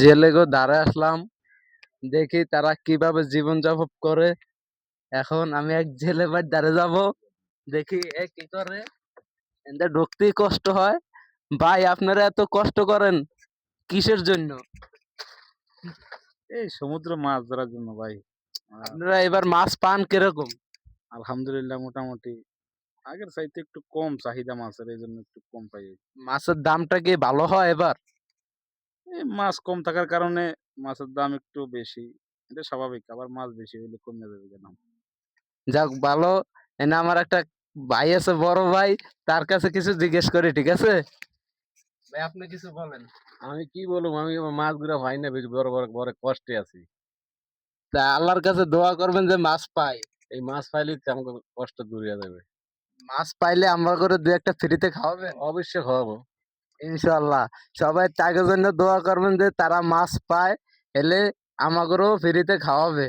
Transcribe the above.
জেলে গো দাঁড়ায় আসলাম, দেখি তারা কিভাবে জীবন যাপন করে। এখন আমি এক জেলে ভাই দাঁড়ে যাব, দেখি এ কি করে। এতে ঢুকতেই কষ্ট হয়। ভাই আপনারা এত কষ্ট করেন কিসের জন্য? এই সমুদ্র মাছ ধরার জন্য ভাই। আপনারা এবার মাছ পান কিরকম? আলহামদুলিল্লাহ মোটামুটি আগের চাইতে একটু কম চাহিদা মাছের, এইজন্য একটু কম পাই। মাছের দামটা কি ভালো হয় এবার? এই মাছ কম থাকার কারণে মাছের দাম একটু বেশি। এটা স্বাভাবিক। আবার মাছ বেশি হইলে কমে যাবে কেন? যাক ভালো। এনে আমার একটা ভাই আছে, বড় ভাই, তার কাছে কিছু জিজ্ঞেস করি, ঠিক আছে? ভাই আপনি কিছু বলেন। আমি কি বলবো, আমি মাছগুলো হয় না, বেশ বড় বড় বড় কষ্টে আছি। তা আল্লাহর কাছে দোয়া করবেন যে মাছ পাই। এই মাছ পাইলে তো আমাকে কষ্ট দূর হয়ে যাবে। মাছ পাইলে আমরা করে দু একটা ফ্রিতে খাওয়াবেন অবশ্যই খাওয়াবো। ইনশাল্লাহ। সবাই তাদের জন্য দোয়া করবেন যে তারা মাছ পায়, এলে আমাদেরও ফ্রিতে খাওয়াবে।